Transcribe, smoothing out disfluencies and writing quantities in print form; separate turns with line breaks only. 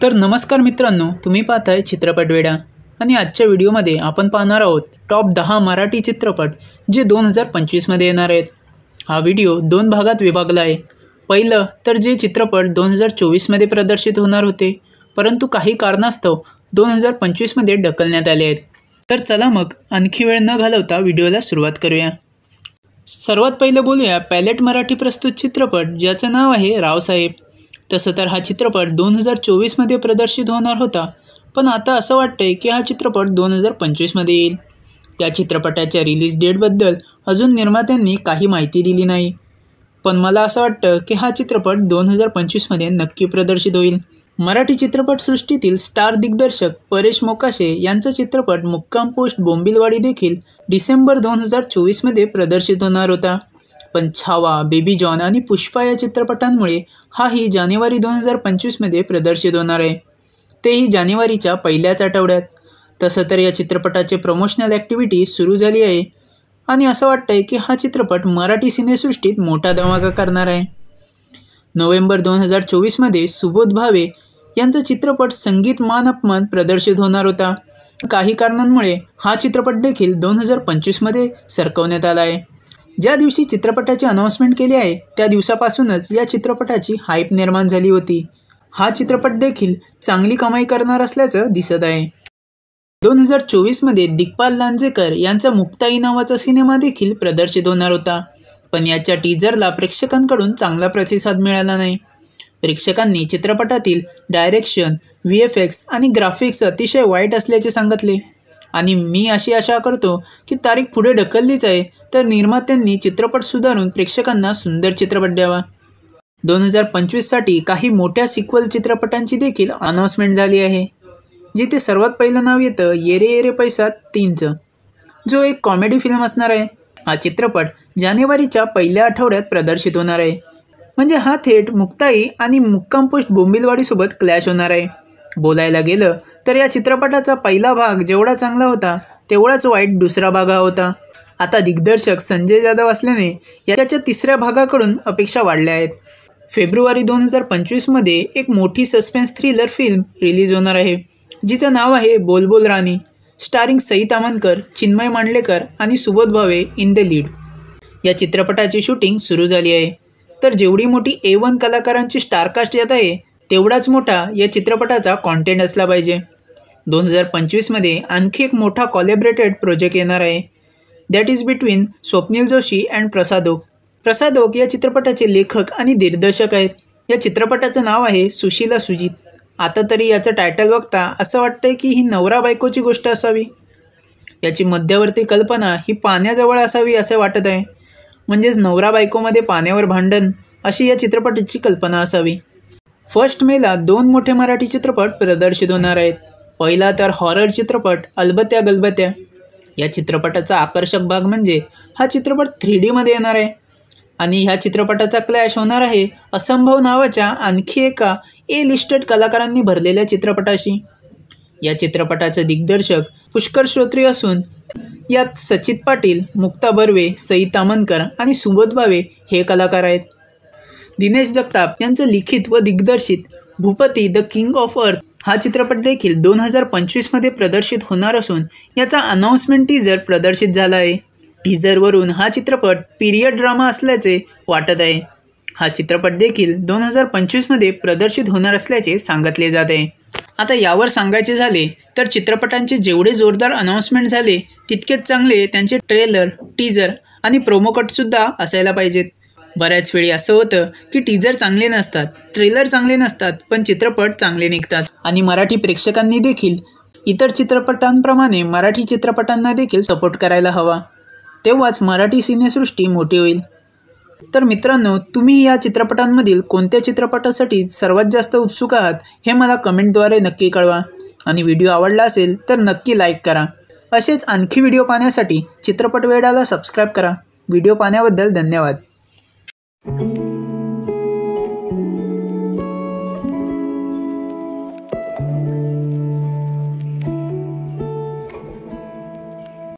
तर नमस्कार मित्रांनो, तुम्ही पाहताय चित्रपट वेडा आणि आजच्या व्हिडिओमध्ये आपण पाहणार आहोत टॉप 10 मराठी चित्रपट जे 2025 मध्ये येणार आहेत। हा व्हिडिओ दोन भागात विभागला आहे। पहिलं तर जे चित्रपट 2024 मध्ये प्रदर्शित होणार होते परंतु काही कारणास्तव 2025 मध्ये ढकलण्यात आले आहेत। तर चला मग आणखी वेळ न घालवता व्हिडिओला सुरुवात करूया। सर्वात पहिलं बोलूया पॅलेट मराठी प्रस्तुत चित्रपट ज्याचं नाव आहे रावसाहेब। तसं तर हा चित्रपट 2024 मध्ये प्रदर्शित होणार होता, पण आता असं वाटतंय की हा चित्रपट 2025 मध्ये येईल। या चित्रपटाच्या रिलीज डेटबद्दल अजून निर्मात्यांनी काही माहिती दिली नाही, पण मला असं वाटतं की हा चित्रपट 2025 मध्ये नक्की प्रदर्शित होईल। मराठी चित्रपटसृष्टीतील स्टार दिग्दर्शक परेश मोकाशे यांचा चित्रपट मुक्काम पोस्ट बोंबिलवाडी देखील डिसेंबर 2024 मध्ये प्रदर्शित होणार होता, पण छावा, बेबी जॉन आणि पुष्पा या चित्रपटांमुळे हाही जानेवारी 2025 मध्ये प्रदर्शित होणार आहे, तेही जानेवारीच्या पहिल्याच आठवड्यात। तसं तर या चित्रपटाचे प्रमोशनल ॲक्टिव्हिटी सुरू झाली आहे आणि असं वाटतंय की हा चित्रपट मराठी सिनेसृष्टीत मोठा धमाका करणार आहे। नोव्हेंबर 2024 मध्ये सुबोध भावे यांचा चित्रपट संगीत मान अपमान प्रदर्शित होणार होता। काही कारणांमुळे हा चित्रपट देखील 2025 मध्ये सरकवण्यात आला आहे। ज्या दिवशी चित्रपटाची अनाउन्समेंट केली आहे त्या दिवसापासूनच या चित्रपटाची हाईप निर्माण झाली होती। हा चित्रपट देखील चांगली कमाई करणार असल्याचं दिसत आहे। 2024 मध्ये दिग्पाल लांजेकर यांचा मुक्ताई नावाचा सिनेमा देखील प्रदर्शित होणार होता, पण याच्या टीजरला प्रेक्षकांकडून चांगला प्रतिसाद मिळाला नाही। प्रेक्षकांनी चित्रपटातील डायरेक्शन, VFX आणि ग्राफिक्स अतिशय वाईट असल्याचे सांगितले आणि मी अशी आशा करतो की तारीख पुढे ढकललीच आहे तर निर्मात्यांनी चित्रपट सुधारून प्रेक्षकांना सुंदर चित्रपट द्यावा। 2025 साठी काही मोठ्या सिक्वल चित्रपटांची देखील अनाउन्समेंट झाली आहे, जिथे सर्वात पहिलं नाव येतं येरे येरे पैसा 3चं, जो एक कॉमेडी फिल्म असणार आहे। हा चित्रपट जानेवारीच्या पहिल्या आठवड्यात प्रदर्शित होणार आहे, म्हणजे हा थेट मुक्ताई आणि मुक्काम पोस्ट बोंबिलवाडीसोबत क्लॅश होणार आहे। बोलायला गेलं तर या चित्रपटाचा पहिला भाग जेवढा चांगला होता तेवढाच वाईट दुसरा भाग हा होता। आता दिग्दर्शक संजय जाधव असल्याने याच्या तिसऱ्या भागाकडून अपेक्षा वाढल्या आहेत। फेब्रुवारी 2025 मध्ये एक मोठी सस्पेन्स थ्रिलर फिल्म रिलीज होणार आहे, जिचं नाव आहे बोल बोल राणी, स्टारिंग सई तामणकर, चिन्मय मांडलेकर आणि Subodh Bhave in the lead. या चित्रपटाची शूटिंग सुरू झाली आहे, तर जेवढी मोठी A1 कलाकारांची स्टारकास्ट येत आहे तेवढाच मोठा या चित्रपटाचा कॉन्टेंट असला पाहिजे। 2025 मध्ये आणखी एक मोठा कोलॅबरेटेड प्रोजेक्ट येणार आहे, that is between Swapnil Joshi and Prasad Oak. Prasad Oak या चित्रपटाचे लेखक आणि दिग्दर्शक आहेत। या चित्रपटाचं नाव आहे सुशीला सुजित। आता तरी याचं टायटल बघता असं वाटतंय की ही नवरा बायकोची गोष्ट असावी। याची मध्यवर्ती कल्पना ही पाण्याजवळ असावी असे वाटत आहे, म्हणजेच नवरा बायकोमध्ये पाण्यावर भांडण अशी या चित्रपटाची कल्पना असावी। 1 मेला 2 मोठे मराठी चित्रपट प्रदर्शित होणार आहेत। पहिला तर हॉरर चित्रपट अलबत्या गलबत्या। या चित्रपटाचा आकर्षक भाग म्हणजे हा चित्रपट 3D मध्ये येणार आहे आणि ह्या चित्रपटाचा क्लॅश होणार आहे असंभव नावाच्या आणखी एका लिस्टेड कलाकारांनी भरलेल्या चित्रपटाशी। या चित्रपटाचे दिग्दर्शक पुष्कर श्रोत्री असून यात सचित पाटील, मुक्ता बर्वे, सई तामणकर आणि सुबोध भावे हे कलाकार आहेत। दिनेश जगताप यांचं लिखित व दिग्दर्शित Bhupathi the king of earth हा चित्रपट देखील 2025 मध्ये प्रदर्शित होणार असून याचा अनाउन्समेंट टीजर प्रदर्शित झाला आहे। टीजरवरून हा चित्रपट पीरियड ड्रामा असल्याचे वाटत आहे। हा चित्रपट देखील 2025 मध्ये प्रदर्शित होणार असल्याचे सांगितले जात आहे। आता यावर सांगायचे झाले तर चित्रपटांचे जेवढे जोरदार अनाउन्समेंट झाले तितकेच चांगले त्यांचे ट्रेलर, टीजर आणि प्रोमोकटसुद्धा असायला पाहिजेत। बऱ्याच वेळी असं होतं की टीजर चांगले नसतात, ट्रेलर चांगले नसतात, पण चित्रपट चांगले निघतात आणि मराठी प्रेक्षकांनी देखील इतर चित्रपटांप्रमाणे मराठी चित्रपटांना देखील सपोर्ट करायला हवा, तेव्हाच मराठी सिनेसृष्टी मोठी होईल। तर मित्रांनो, तुम्ही या चित्रपटांमधील कोणत्या चित्रपटासाठी सर्वात जास्त उत्सुक आहात हे मला कमेंटद्वारे नक्की कळवा आणि व्हिडिओ आवडला असेल तर नक्की लाईक करा। असेच आणखी व्हिडिओ पाहण्यासाठी चित्रपट वेडाला सबस्क्राईब करा। व्हिडिओ पाहण्याबद्दल धन्यवाद।